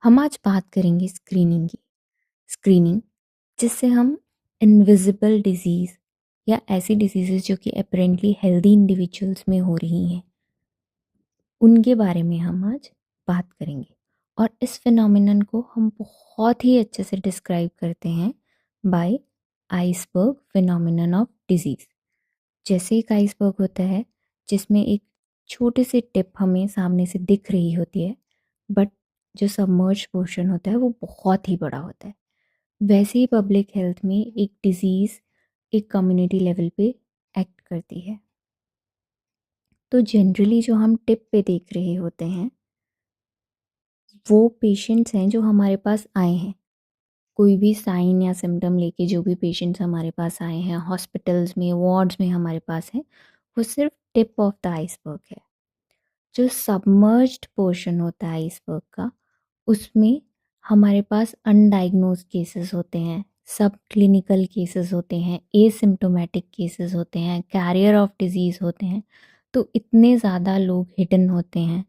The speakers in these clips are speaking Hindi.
हम आज बात करेंगे स्क्रीनिंग की। स्क्रीनिंग जिससे हम इनविजिबल डिजीज़ या ऐसी डिजीज़ेस जो कि अपेरेंटली हेल्दी इंडिविजुअल्स में हो रही हैं, उनके बारे में हम आज बात करेंगे। और इस फिनोमिनन को हम बहुत ही अच्छे से डिस्क्राइब करते हैं by iceberg phenomenon of disease. जैसे एक आइसबर्ग होता है जिसमें एक छोटे से टिप हमें सामने से दिख रही होती है, बट जो सबमर्ज पोर्शन होता है वो बहुत ही बड़ा होता है। वैसे ही पब्लिक हेल्थ में एक डिज़ीज़ एक कम्युनिटी लेवल पे एक्ट करती है। तो जनरली जो हम टिप पे देख रहे होते हैं वो पेशेंट्स हैं जो हमारे पास आए हैं। कोई भी साइन या सिम्टम लेके जो भी पेशेंट्स हमारे पास आए हैं हॉस्पिटल्स में, वार्ड्स में हमारे पास हैं, वो सिर्फ टिप ऑफ द आइसबर्ग है। जो सबमर्ज्ड पोर्शन होता है आइसबर्ग का, उसमें हमारे पास अनडायग्नोज्ड केसेस होते हैं, सब क्लिनिकल केसेस होते हैं, एसिम्प्टोमेटिक केसेस होते हैं, कैरियर ऑफ डिजीज़ होते हैं। तो इतने ज़्यादा लोग हिडन होते हैं,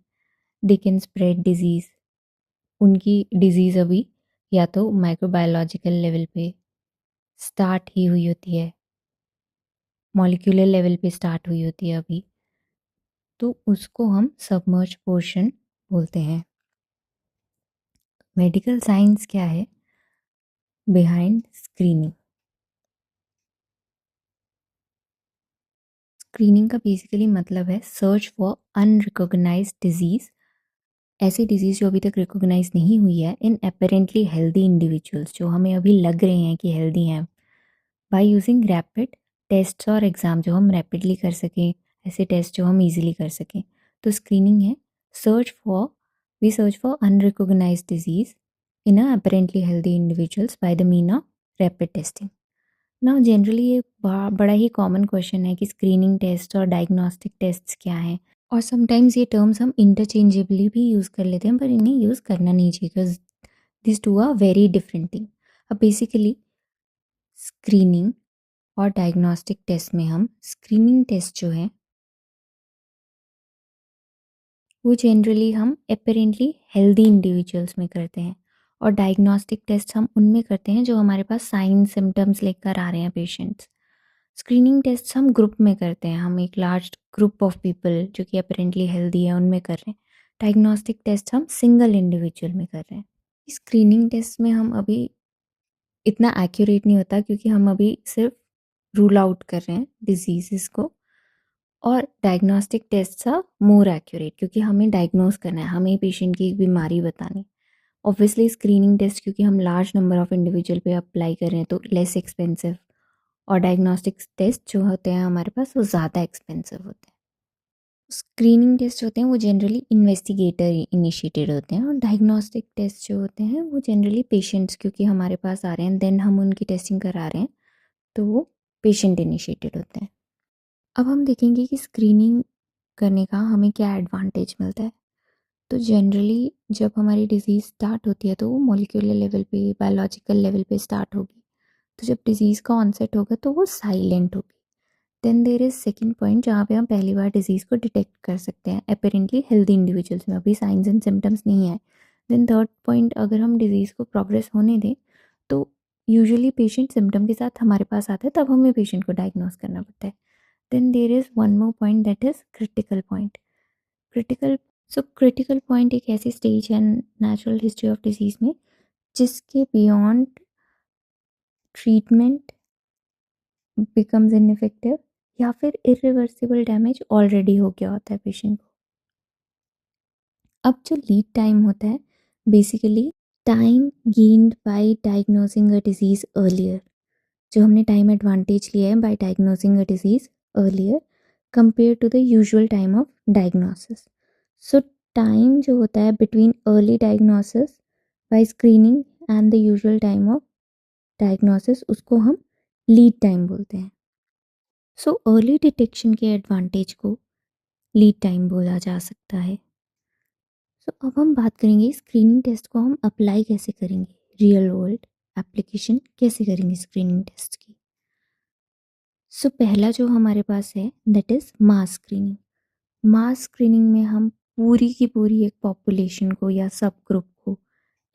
दे कैन स्प्रेड डिजीज़। उनकी डिजीज़ अभी या तो माइक्रोबायोलॉजिकल लेवल पे स्टार्ट ही हुई होती है, मॉलिक्यूलर लेवल पे स्टार्ट हुई होती है अभी, तो उसको हम सबमर्ज पोर्शन बोलते हैं। मेडिकल साइंस क्या है बिहाइंड स्क्रीनिंग? स्क्रीनिंग का बेसिकली मतलब है सर्च फॉर अनरिकॉग्नाइज्ड डिजीज़, ऐसी डिजीज़ जो अभी तक रिकॉग्नाइज नहीं हुई है इन अपेरेंटली हेल्दी इंडिविजुअल्स, जो हमें अभी लग रहे हैं कि हेल्दी हैं, बाय यूजिंग रैपिड टेस्ट्स और एग्ज़ाम जो हम रैपिडली कर सकें, ऐसे टेस्ट जो हम इजीली कर सकें। तो स्क्रीनिंग है search for unrecognised disease in a apparently healthy individuals by the mean of rapid testing. ना जनरली ये बड़ा ही कॉमन क्वेश्चन है कि स्क्रीनिंग टेस्ट और डायग्नोस्टिक टेस्ट्स क्या हैं, और समटाइम्स ये टर्म्स हम इंटरचेंजेबली भी यूज़ कर लेते हैं, पर इन्हें यूज़ करना नहीं चाहिए because this two are very different thing. अब बेसिकली स्क्रीनिंग और डायग्नोस्टिक टेस्ट में हम स्क्रीनिंग टेस्ट जो है वो जनरली हम अपेरेंटली हेल्दी इंडिविजुअल्स में करते हैं, और डायग्नोस्टिक टेस्ट हम उनमें करते हैं जो हमारे पास साइन सिम्टम्स लेकर आ रहे हैं पेशेंट्स। स्क्रीनिंग टेस्ट हम ग्रुप में करते हैं, हम एक लार्ज ग्रुप ऑफ पीपल जो कि अपेरेंटली हेल्दी है उनमें कर रहे हैं। डायग्नोस्टिक टेस्ट हम सिंगल इंडिविजुअल में कर रहे हैं। स्क्रीनिंग टेस्ट में हम अभी इतना एक्यूरेट नहीं होता क्योंकि हम अभी सिर्फ रूल आउट कर रहे हैं डिजीज़ को, और diagnostic test are more accurate क्योंकि हमें डायग्नोज करना है, हमें पेशेंट की एक बीमारी बतानी। ऑब्वियसली स्क्रीनिंग टेस्ट क्योंकि हम लार्ज नंबर ऑफ इंडिविजुअल पे अप्लाई कर रहे हैं तो लेस एक्सपेंसिव, और डायग्नोस्टिक टेस्ट जो होते हैं हमारे पास वो ज़्यादा एक्सपेंसिव होते हैं। स्क्रीनिंग टेस्ट होते हैं वो जनरली इन्वेस्टिगेटर इनिशिएटेड होते हैं, और डायग्नोस्टिक टेस्ट जो होते हैं वो जनरली पेशेंट्स क्योंकि हमारे पास आ रहे हैं देन हम उनकी टेस्टिंग करा रहे हैं, तो वो पेशेंट इनिशिएटेड होते हैं। अब हम देखेंगे कि स्क्रीनिंग करने का हमें क्या एडवांटेज मिलता है। तो जनरली जब हमारी डिज़ीज़ स्टार्ट होती है तो वो मॉलिक्यूलर लेवल पे, बायोलॉजिकल लेवल पे स्टार्ट होगी। तो जब डिज़ीज़ का ऑनसेट होगा तो वो साइलेंट होगी। Then there is second point जहाँ पे हम पहली बार डिज़ीज़ को डिटेक्ट कर सकते हैं अपेरेंटली हेल्दी इंडिविजुअल्स में, अभी साइंस एंड सिम्टम्स नहीं है। देन थर्ड पॉइंट, अगर हम डिज़ीज़ को प्रोग्रेस होने दें तो यूजुअली पेशेंट सिम्टम के साथ हमारे पास आता है, तब हमें पेशेंट को डायग्नोस करना पड़ता है। Then there is one more point that is critical point. Critical point एक ऐसी स्टेज है नेचुरल हिस्ट्री ऑफ डिजीज़ में जिसके बियॉन्ड ट्रीटमेंट बिकम्स इनइफेक्टिव, या फिर इरिवर्सिबल डैमेज ऑलरेडी हो गया होता है पेशेंट को। अब जो लीड टाइम होता है basically time gained by diagnosing a disease earlier, जो हमने टाइम एडवांटेज लिया है by diagnosing a disease earlier compare to the usual time of diagnosis. So time जो होता है between early diagnosis by screening and the usual time of diagnosis उसको हम लीड टाइम बोलते हैं। सो अर्ली डिटेक्शन के एडवांटेज को लीड टाइम बोला जा सकता है। सो अब हम बात करेंगे स्क्रीनिंग टेस्ट को हम अप्लाई कैसे करेंगे, रियल वर्ल्ड एप्लीकेशन कैसे करेंगे स्क्रीनिंग टेस्ट की। सो पहला जो हमारे पास है that is mass screening. Mass screening में हम पूरी की पूरी एक पॉपुलेशन को या सब ग्रुप को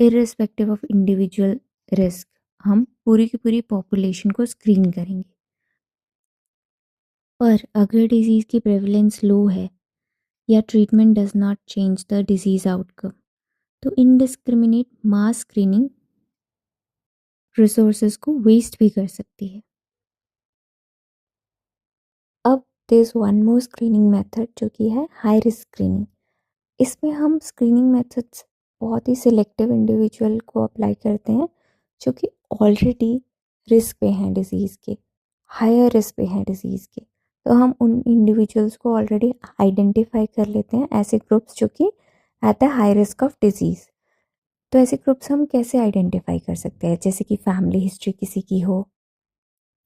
इर्रिस्पेक्टिव ऑफ इंडिविजुअल रिस्क हम पूरी की पूरी पॉपुलेशन को स्क्रीन करेंगे। पर अगर डिजीज़ की प्रेवलेंस लो है या treatment does not change the disease outcome, तो इनडिस्क्रिमिनेट मास स्क्रीनिंग रिसोर्सेज को वेस्ट भी कर सकती है। अब there is one more screening method जो कि है हाई रिस्क स्क्रीनिंग। इसमें हम स्क्रीनिंग मेथड्स बहुत ही सिलेक्टिव इंडिविजुअल को अप्लाई करते हैं जो कि ऑलरेडी रिस्क पे हैं डिजीज़ के, हायर रिस्क पे हैं डिजीज़ के। तो हम उन इंडिविजुअल्स को ऑलरेडी आइडेंटिफाई कर लेते हैं, ऐसे ग्रुप्स जो कि at the high risk of disease. तो ऐसे ग्रुप्स हम कैसे आइडेंटिफाई कर सकते हैं? जैसे कि फैमिली हिस्ट्री किसी की हो,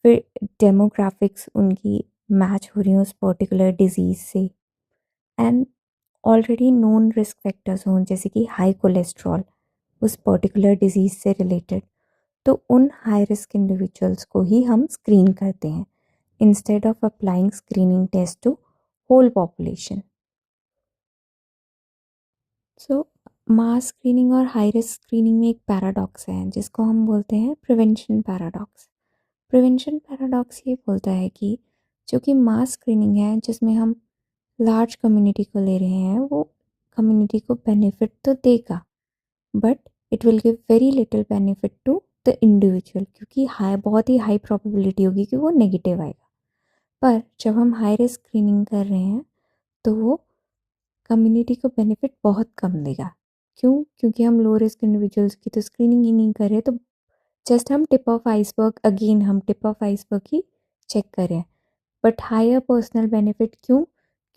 फिर डेमोग्राफिक्स उनकी मैच हो रही हो उस पर्टिकुलर डिजीज़ से, and already known risk factors हों जैसे कि हाई कोलेस्ट्रॉल उस पर्टिकुलर डिजीज़ से रिलेटेड। तो उन हाई रिस्क इंडिविजुअल्स को ही हम स्क्रीन करते हैं instead of applying screening test to whole population. So mass screening और हाई रिस्क स्क्रीनिंग में एक पैराडॉक्स है जिसको हम बोलते हैं प्रिवेंशन पैराडॉक्स। प्रिवेंशन पैराडॉक्स ये बोलता है कि जो कि मास स्क्रीनिंग है जिसमें हम लार्ज कम्युनिटी को ले रहे हैं, वो कम्युनिटी को बेनिफिट तो देगा but it will give very little benefit to the individual, क्योंकि बहुत ही हाई प्रोबेबिलिटी होगी कि वो नेगेटिव आएगा। पर जब हम हाई रिस्क स्क्रीनिंग कर रहे हैं तो वो कम्युनिटी को बेनिफिट बहुत कम देगा। क्यों? क्योंकि हम लो रिस्क इंडिविजुअल्स की तो स्क्रीनिंग ही नहीं कर रहे, तो जस्ट हम टिप ऑफ आइसबर्ग, अगेन हम टिप ऑफ आइसबर्ग ही चेक करें। बट हायर पर्सनल बेनिफिट क्यों?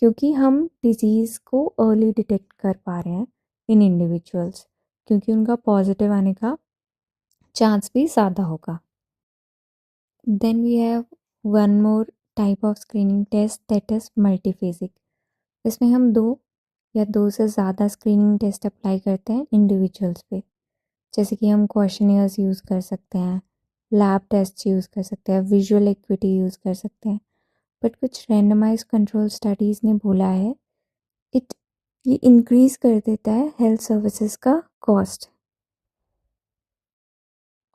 क्योंकि हम डिजीज़ को अर्ली डिटेक्ट कर पा रहे हैं इन इंडिविजुअल्स, क्योंकि उनका पॉजिटिव आने का चांस भी ज़्यादा होगा। Then we have one more type of screening test that is multiphasic. इसमें हम दो या दो से ज़्यादा स्क्रीनिंग टेस्ट अप्लाई करते हैं इंडिविजुअल्स पे। जैसे कि हम क्वेश्चनियर्स यूज़ कर सकते हैं, लैब टेस्ट यूज़ कर सकते हैं, विजुअल एक्विटी यूज़ कर सकते हैं। बट कुछ रैंडमाइज कंट्रोल स्टडीज़ ने बोला है इट ये इंक्रीज़ कर देता है हेल्थ सर्विसेज का कॉस्ट,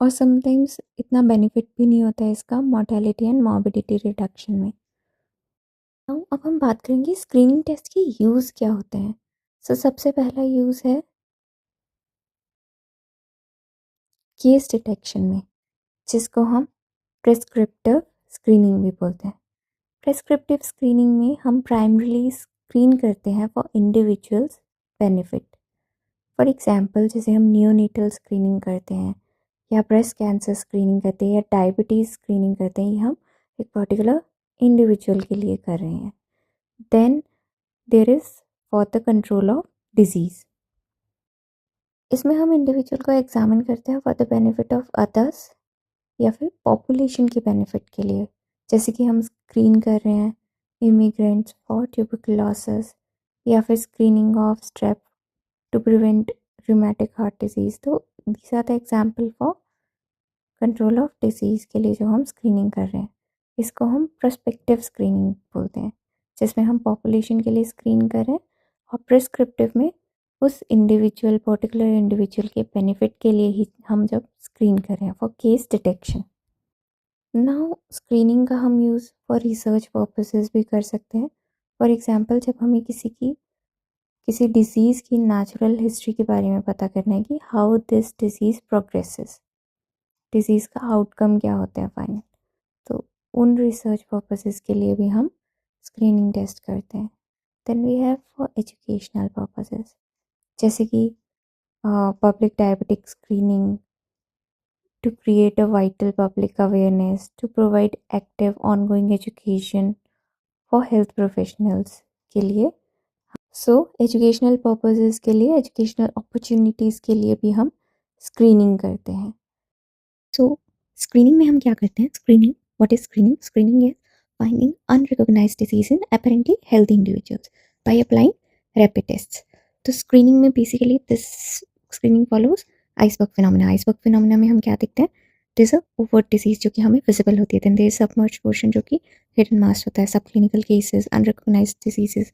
और समटाइम्स इतना बेनिफिट भी नहीं होता है इसका मॉर्टेलिटी एंड मॉर्बिडिटी रिडक्शन में। अब हम बात करेंगे स्क्रीनिंग टेस्ट के यूज़ क्या होते हैं। सबसे पहला यूज़ है केस डिटेक्शन में, जिसको हम प्रिस्क्रिप्टिव स्क्रीनिंग भी बोलते हैं। प्रिस्क्रिप्टिव स्क्रीनिंग में हम प्राइमरीली स्क्रीन करते हैं for individuals benefit. For example जैसे हम नियोनेटल स्क्रीनिंग करते हैं या ब्रेस्ट कैंसर स्क्रीनिंग करते हैं या डायबिटीज़ स्क्रीनिंग करते हैं, ये हम एक पर्टिकुलर इंडिविजुअल के लिए कर रहे हैं। Then there is for the control of disease. इसमें हम इंडिविजुअल को एग्जामिन करते हैं for the benefit of others या फिर पॉपुलेशन के बेनिफिट के लिए। जैसे कि हम स्क्रीन कर रहे हैं इमिग्रेंट्स फॉर ट्यूबरकुलोसिस या फिर screening of strep to prevent rheumatic heart disease. तो these are the example for control of disease के लिए जो हम स्क्रीनिंग कर रहे हैं। इसको हम प्रोस्पेक्टिव स्क्रीनिंग बोलते हैं, जिसमें हम पॉपुलेशन के लिए स्क्रीन कर रहे हैं, और प्रिस्क्रिप्टिव में उस इंडिविजुअल पर्टिकुलर इंडिविजुअल के बेनिफिट के लिए ही हम जब स्क्रीन कर रहे हैं for case detection. Now screening का हम यूज़ फॉर रिसर्च पर्पसेस भी कर सकते हैं। फॉर एग्जांपल जब हमें किसी डिज़ीज़ की नेचुरल हिस्ट्री के बारे में पता करना है कि how this disease progresses, disease का आउटकम क्या होता है फाइनल, तो उन रिसर्च पर्पसेस के लिए भी हम स्क्रीनिंग टेस्ट करते हैं। Then we have for educational purposes, जैसे कि public diabetic screening to create a vital public awareness, to provide active ongoing education for health professionals के लिए। सो एजुकेशनल पर्पसेस के लिए, एजुकेशनल अपॉर्चुनिटीज़ के लिए भी हम स्क्रीनिंग करते हैं। सो स्क्रीनिंग में हम क्या करते हैं? Screening, what is screening? Screening is finding unrecognised disease in apparently healthy individuals by applying rapid tests. तो स्क्रीनिंग में basically this screening follows iceberg phenomena. Iceberg phenomena में हम क्या देखते हैं? दिस अ ओवर्ट डिजीज जो कि हमें विजिबल होती है, then there is submerge portion जो कि हिडन मास होता है, subclinical cases, unrecognised diseases.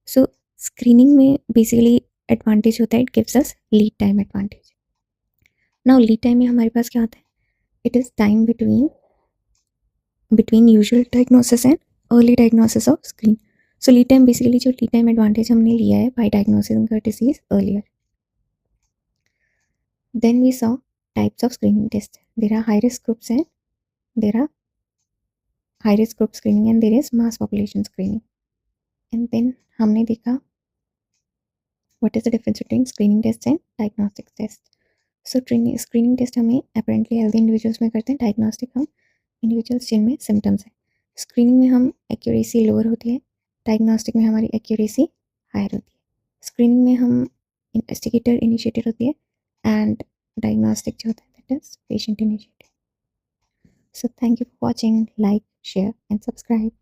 So screening में बेसिकली एडवांटेज होता है, it gives us lead time advantage. Now lead time में हमारे पास क्या आता है, it is time between usual diagnosis and early diagnosis of screen. So lead time basically जो लीड टाइम एडवांटेज हमने लिया है by diagnosis the disease earlier. Then we saw types of screening test. There are high risk groups and there are high risk group screening and there is mass population screening. And then हमने देखा what is the difference between screening test and diagnostic test. So screening test हमें अपेरेंटली हेल्दी इंडिविजुअल्स में करते हैं, डायग्नोस्टिक हम इंडिविजुअल्स जिनमें सिम्टम्स हैं. स्क्रीनिंग में हम एक्यूरेसी लोअर होती है, डायग्नोस्टिक में हमारी एक्यूरेसी हायर होती है. स्क्रीनिंग में हम इन्वेस्टिगेटर इनिशिएटेड होती है एंड डायग्नोस्टिक जो होता है that is patient initiated. So thank you for watching. Like, share and subscribe.